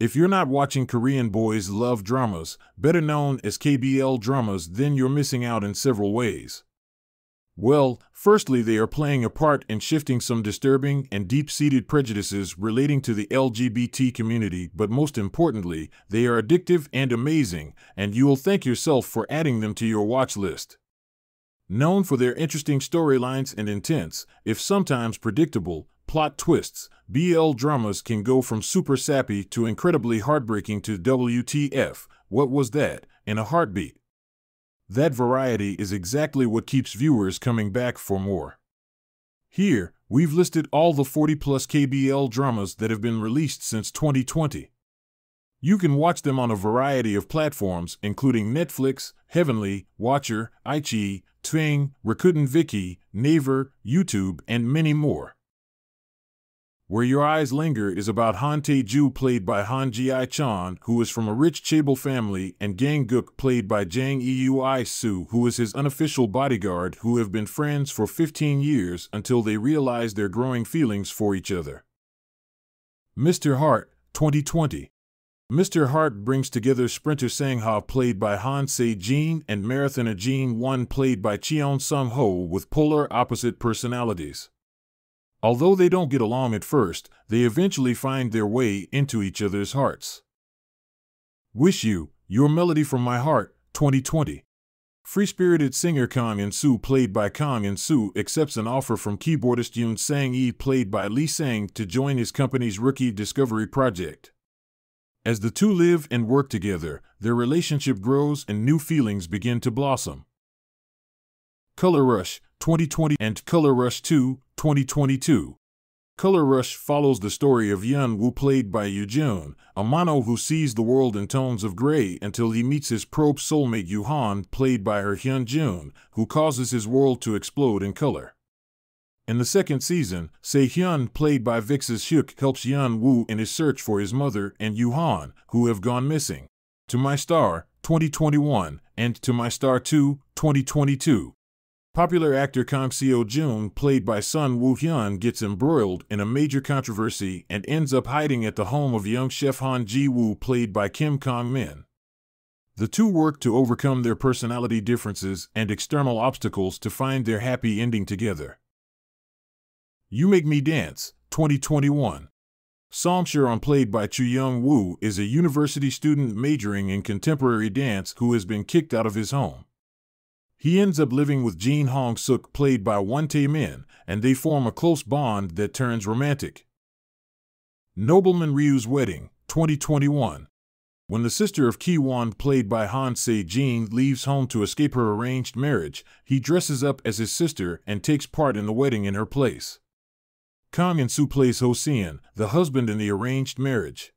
If you're not watching Korean boys love dramas, better known as KBL dramas, then you're missing out in several ways. Well, firstly, they are playing a part in shifting some disturbing and deep-seated prejudices relating to the LGBT community, but most importantly, they are addictive and amazing, and you'll thank yourself for adding them to your watch list. Known for their interesting storylines and intense, if sometimes predictable, plot twists, BL dramas can go from super sappy to incredibly heartbreaking to WTF, what was that, in a heartbeat. That variety is exactly what keeps viewers coming back for more. Here, we've listed all the 40-plus KBL dramas that have been released since 2020. You can watch them on a variety of platforms, including Netflix, Heavenly, WATCHA, IQIYI, Tving, Rakuten VIKI, Naver, YouTube, and many more. Where Your Eyes Linger is about Han Tae-ju, played by Han Ji-I-chan, who is from a rich chaebol family, and Gang-guk, played by Jang Eui-soo, who is his unofficial bodyguard, who have been friends for 15 years until they realize their growing feelings for each other. Mr. Heart, 2020. Mr. Heart brings together Sprinter Sang-ha, played by Han Se-jin, and Marathoner Jin-won, played by Cheon Sung-ho, with polar opposite personalities. Although they don't get along at first, they eventually find their way into each other's hearts. Wish You, Your Melody from My Heart, 2020. Free-spirited singer Kang In-soo, played by Kang In-soo, accepts an offer from keyboardist Yoon Sang-yi, played by Lee Sang, to join his company's rookie Discovery project. As the two live and work together, their relationship grows and new feelings begin to blossom. Color Rush, 2020, and Color Rush 2, 2022. Color Rush follows the story of Yeon-woo, played by Yoo-jun, a mono who sees the world in tones of gray until he meets his probe soulmate Yoo-han, played by her Hyun-jun, who causes his world to explode in color. In the second season, Se-hyun, played by VIX's Hyuk, helps Yeon-woo in his search for his mother and Yoo-han, who have gone missing. To My Star, 2021, and To My Star 2, 2022. Popular actor Kang Seo-jun, played by Sun Woo-hyun, gets embroiled in a major controversy and ends up hiding at the home of young chef Han Ji-woo, played by Kim Kang-min. The two work to overcome their personality differences and external obstacles to find their happy ending together. You Make Me Dance, 2021. Song Sharon, played by Chu Young-woo, is a university student majoring in contemporary dance who has been kicked out of his home. He ends up living with Jin Hong-suk, played by Won Tae-min, and they form a close bond that turns romantic. Nobleman Ryu's Wedding, 2021. When the sister of Ki-won, played by Han Se-jin, leaves home to escape her arranged marriage, he dresses up as his sister and takes part in the wedding in her place. Kang In-soo plays Ho-seon, the husband in the arranged marriage.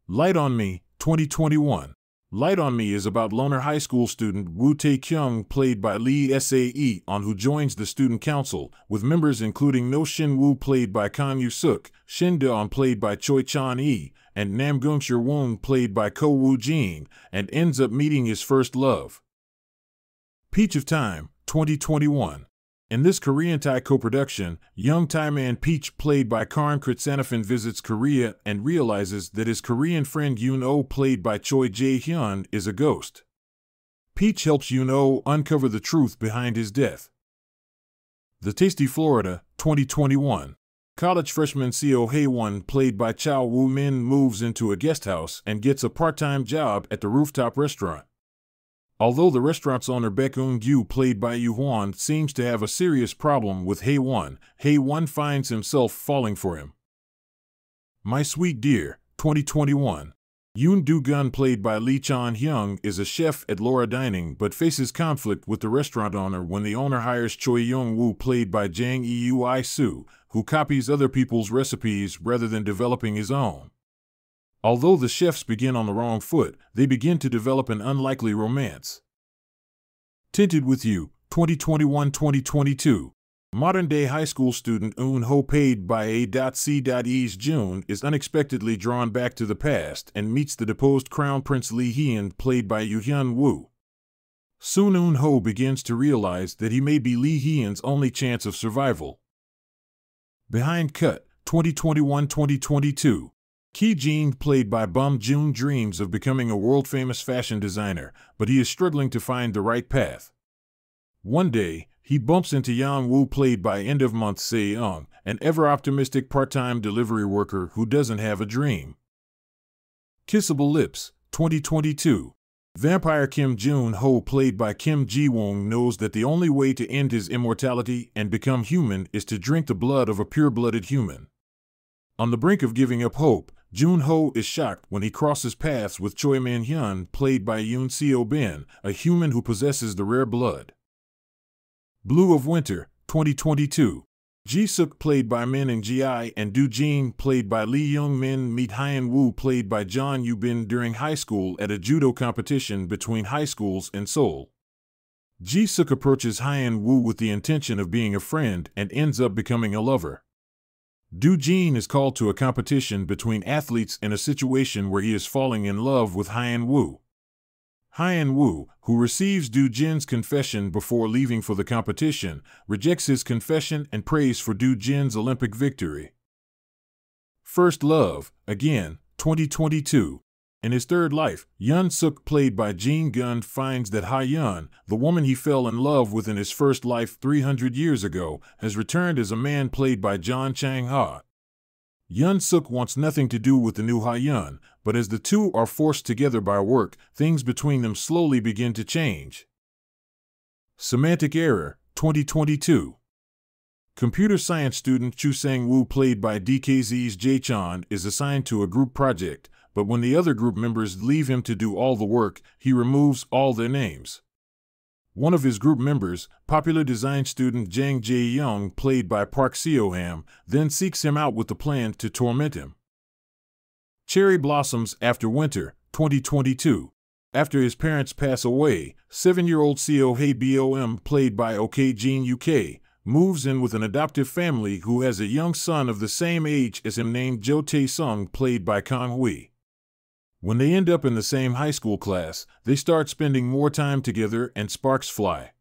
Light on Me, 2021. Light on Me is about loner high school student Woo Tae-kyung, played by Lee Sae-on, who joins the student council, with members including No Shin-woo, played by Kang Yu-suk, Shin Do-on, played by Choi Chan-e, and Nam Gung-shir-woon, played by Ko Woo-jin, and ends up meeting his first love. Peach of Time, 2021. In this Korean Thai co-production, young Thai man Peach, played by Karn Kritsanafin, visits Korea and realizes that his Korean friend Yoon-oh, played by Choi Jae-hyun, is a ghost. Peach helps Yoon-oh uncover the truth behind his death. The Tasty Florida, 2021. College freshman Seo Hae-won, played by Chow Woo-min, moves into a guest house and gets a part-time job at the rooftop restaurant. Although the restaurant's owner Baek Eun-gyu, played by Yoo-hwan, seems to have a serious problem with Hae-won, Hae-won finds himself falling for him. My Sweet Dear, 2021. Yoon Do-gun, played by Lee Chan-hyung, is a chef at Laura Dining but faces conflict with the restaurant owner when the owner hires Choi Young-woo, played by Jang Eui-soo, who copies other people's recipes rather than developing his own. Although the chefs begin on the wrong foot, they begin to develop an unlikely romance. Tinted with You, 2021-2022. Modern-day high school student Eun-ho, played by A.C.E's June, is unexpectedly drawn back to the past and meets the deposed Crown Prince Lee Hyun, played by Yoo Hyun-woo. Soon Eun-ho begins to realize that he may be Lee Hyun's only chance of survival. Behind Cut, 2021-2022. Ki Jin, played by Bum Joon, dreams of becoming a world-famous fashion designer, but he is struggling to find the right path. One day, he bumps into Yang Woo, played by end-of-month Se-young, an ever-optimistic part-time delivery worker who doesn't have a dream. Kissable Lips, 2022. Vampire Kim Jun-ho, played by Kim Ji-won, knows that the only way to end his immortality and become human is to drink the blood of a pure-blooded human. On the brink of giving up hope, Jun-ho is shocked when he crosses paths with Choi Min-hyun, played by Yoon Seo-bin, a human who possesses the rare blood. Blue of Winter, 2022. Ji-suk, played by Min In-ji, and Do-jin, played by Lee Young-min, meet Hyun-woo, played by John Yoo-bin, during high school at a judo competition between high schools in Seoul. Ji-suk approaches Hyun-woo with the intention of being a friend and ends up becoming a lover. Do-jin is called to a competition between athletes in a situation where he is falling in love with Hyun-woo. Hyun-woo, who receives Do-jin's confession before leaving for the competition, rejects his confession and prays for Do-jin's Olympic victory. First Love, again, 2022. In his third life, Yun-suk, played by Jin-gun, finds that Ha-yeon, the woman he fell in love with in his first life 300 years ago, has returned as a man, played by John Chang-ha. Yun-suk wants nothing to do with the new Ha-yeon, but as the two are forced together by work, things between them slowly begin to change. Semantic Error, 2022. Computer science student Chu Sang-woo, played by DKZ's Jae-chan, is assigned to a group project, but when the other group members leave him to do all the work, he removes all their names. One of his group members, popular design student Jang Jae-young, played by Park Seo-ham, then seeks him out with the plan to torment him. Cherry Blossoms After Winter, 2022. After his parents pass away, 7-year-old Seo Hae-bom, played by Ok Jin-uk, moves in with an adoptive family who has a young son of the same age as him named Jo Tae-sung, played by Kang-hui. When they end up in the same high school class, they start spending more time together and sparks fly.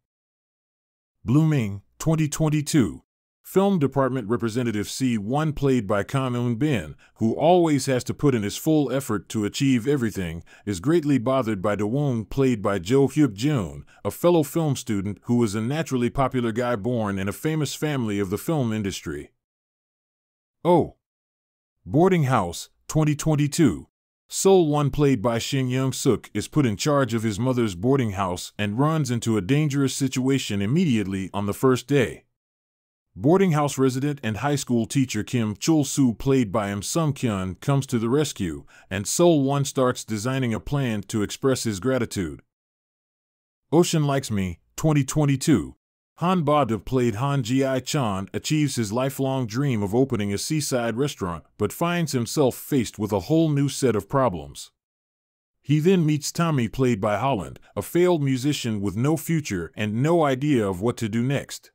Blooming, 2022. Film Department Representative C1, played by Kan Eun-bin, who always has to put in his full effort to achieve everything, is greatly bothered by Do-won, played by Jo Hyuk-jun, a fellow film student who is a naturally popular guy born in a famous family of the film industry. Oh. Boarding House, 2022. Sol-won, played by Shin Young-suk, is put in charge of his mother's boarding house and runs into a dangerous situation immediately on the first day. Boarding house resident and high school teacher Kim Chul-soo, played by Im Sung-kyun, comes to the rescue, and Sol-won starts designing a plan to express his gratitude. Ocean Likes Me, 2022. Han Ba-duk, played Han Ji-chan, achieves his lifelong dream of opening a seaside restaurant, but finds himself faced with a whole new set of problems. He then meets Tommy, played by Holland, a failed musician with no future and no idea of what to do next.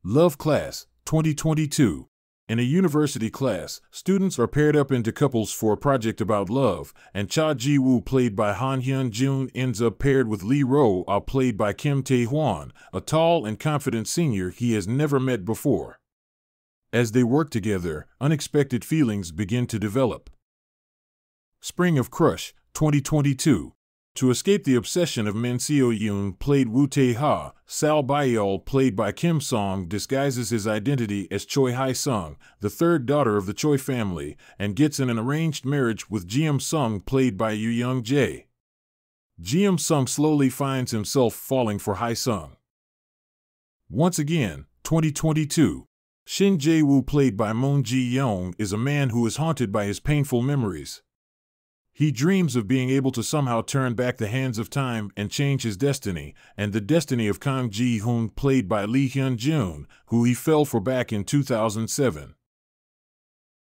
Love Class, 2022. In a university class, students are paired up into couples for a project about love, and Cha Ji-woo, played by Han Hyun-jun, ends up paired with Lee Ro-ah, played by Kim Tae-hwan, a tall and confident senior he has never met before. As they work together, unexpected feelings begin to develop. Spring of Crush, 2022. To escape the obsession of Min Seo-yoon, played Woo Tae-ha, Sal Baeol, played by Kim Song, disguises his identity as Choi Hae-sung, the third daughter of the Choi family, and gets in an arranged marriage with Jeom-sung, played by Yoo Young-jae. Jeom-sung slowly finds himself falling for Hae-sung. Once again, 2022. Shin Jae-woo, played by Moon Ji-young, is a man who is haunted by his painful memories. He dreams of being able to somehow turn back the hands of time and change his destiny, and the destiny of Kang Ji-hoon, played by Lee Hyun-jun, who he fell for back in 2007.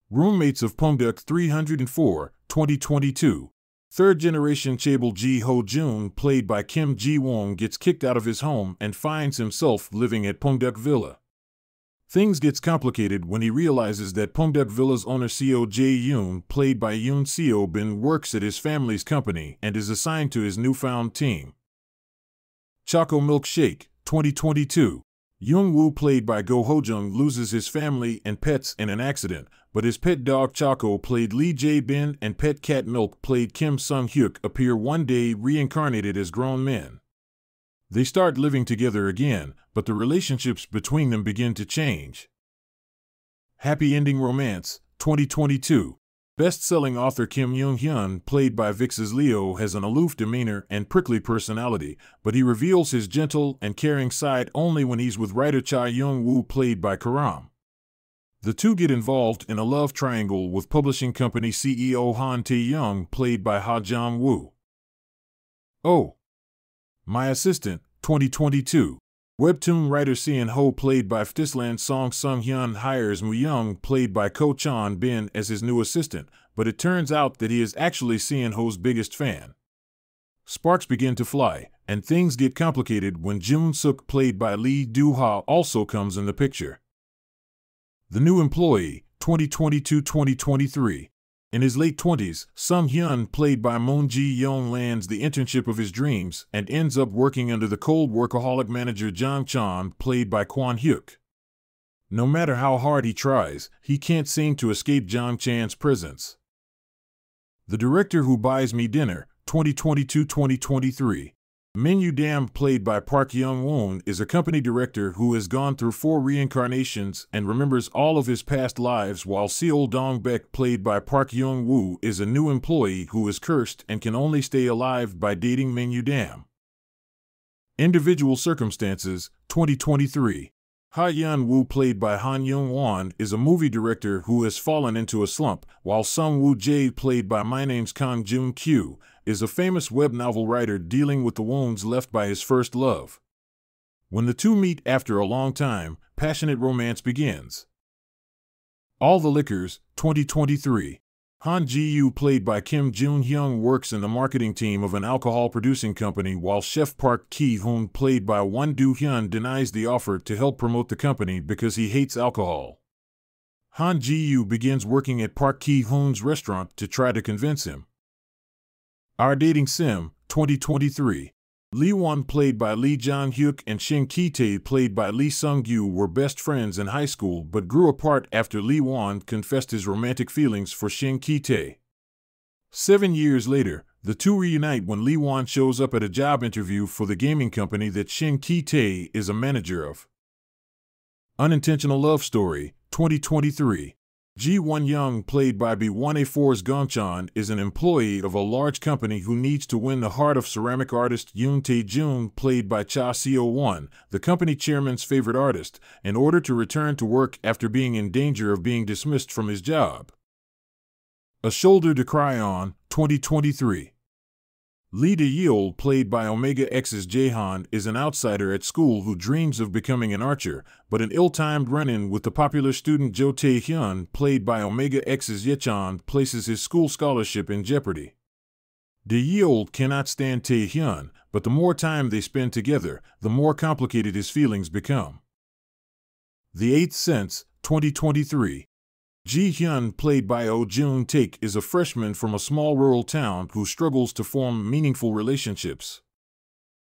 Roommates of POONGDUCK 304, 2022. Third-generation chaebol Ji Ho-jun, played by Kim Ji-won, gets kicked out of his home and finds himself living at POONGDUCK Villa. Things gets complicated when he realizes that POONGDUCK Villa's owner Seo Jae-yoon, played by Yoon Seo-bin, works at his family's company and is assigned to his newfound team. Choco Milkshake, 2022. Young-woo, played by Go Ho-jung, loses his family and pets in an accident, but his pet dog Choco, played Lee Jae-bin, and pet cat Milk, played Kim Sung-hyuk, appear one day reincarnated as grown men. They start living together again, but the relationships between them begin to change. Happy Ending Romance, 2022. Best-selling author Kim Young-hyun, played by VIKI's Leo, has an aloof demeanor and prickly personality, but he reveals his gentle and caring side only when he's with writer Cha Young-woo, played by Karam. The two get involved in a love triangle with publishing company CEO Han Tae-young, played by Ha Jong-woo. Oh, My Assistant, 2022. Webtoon writer Seon Ho, played by Ftisland Song Sung-hyun, hires Mu-young, played by Ko Chan-bin, as his new assistant, but it turns out that he is actually Seon Ho's biggest fan. Sparks begin to fly, and things get complicated when Jun-suk, played by Lee Do-ha, also comes in the picture. The New Employee, 2022-2023. In his late 20s, Sung-hyun, played by Moon Ji-young, lands the internship of his dreams and ends up working under the cold workaholic manager Jang Chan, played by Kwon Hyuk. No matter how hard he tries, he can't seem to escape Jang Chan's presence. The Director Who Buys Me Dinner, 2022-2023. Min Yu-dam, played by Park Young-won, is a company director who has gone through 4 reincarnations and remembers all of his past lives, while Seol Dong-baek, played by Park Young-woo, is a new employee who is cursed and can only stay alive by dating Min Yu-dam. Individual Circumstances, 2023. Ha Yeon-woo, played by Han Young-won, is a movie director who has fallen into a slump, while Sung Woo-jae, played by My Name's Kang Joon-kyu, is a famous web novel writer dealing with the wounds left by his first love. When the two meet after a long time, passionate romance begins. All the Liquors, 2023. Han Ji-yu, played by Kim Jun-hyung, works in the marketing team of an alcohol-producing company, while Chef Park Ki-hoon, played by Won Do-hyun, denies the offer to help promote the company because he hates alcohol. Han Ji-yu begins working at Park Ki-hoon's restaurant to try to convince him. Our Dating Sim, 2023. Lee Won, played by Lee Jong-hyuk, and Shin Ki-tae, played by Lee Sung-gyu, were best friends in high school but grew apart after Lee Won confessed his romantic feelings for Shin Ki-tae. 7 years later, the two reunite when Lee Won shows up at a job interview for the gaming company that Shin Ki-tae is a manager of. Unintentional Love Story, 2023. Ji Won-young, played by B1A4's Gong-chan, is an employee of a large company who needs to win the heart of ceramic artist Yoon Tae-jun, played by Cha Seo-won, the company chairman's favorite artist, in order to return to work after being in danger of being dismissed from his job. A Shoulder to Cry On, 2023. Lee De-yeol, played by Omega X's Jaehan, is an outsider at school who dreams of becoming an archer, but an ill-timed run-in with the popular student Jo Tae-hyun, played by Omega X's Yechan, places his school scholarship in jeopardy. De-yeol cannot stand Tae-hyun, but the more time they spend together, the more complicated his feelings become. The Eighth Sense, 2023. Ji-hyun, played by Oh Joon-taek, is a freshman from a small rural town who struggles to form meaningful relationships.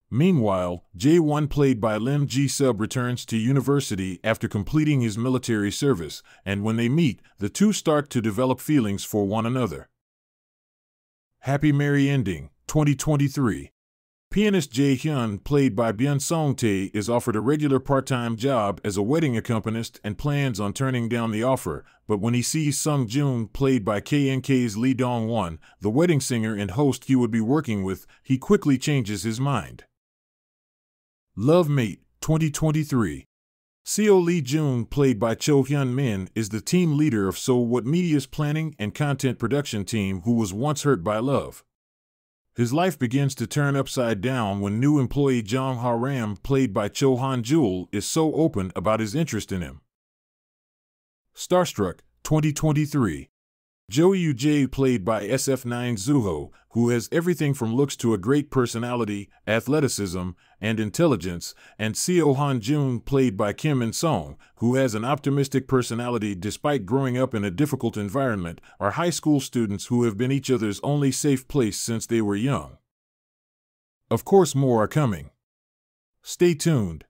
Meanwhile, Jae-won, played by Lim Ji-sub, returns to university after completing his military service, and when they meet, the two start to develop feelings for one another. Happy Merry Ending, 2023. Pianist Jae-hyun, played by Byun Song-tae, is offered a regular part-time job as a wedding accompanist and plans on turning down the offer, but when he sees Sung-joon, played by KNK's Lee Dong-won, the wedding singer and host he would be working with, he quickly changes his mind. Love Mate, 2023. Seo Lee-jun, played by Cho Hyun-min, is the team leader of So What Media's planning and content production team who was once hurt by love. His life begins to turn upside down when new employee Jong Ha-ram, played by Cho Han-jul, is so open about his interest in him. Starstruck, 2023. Jo Yoo-jae, played by SF9 Zuho, who has everything from looks to a great personality, athleticism, and intelligence, and Seo Han-jun, played by Kim In-sung, who has an optimistic personality despite growing up in a difficult environment, are high school students who have been each other's only safe place since they were young. Of course, more are coming. Stay tuned.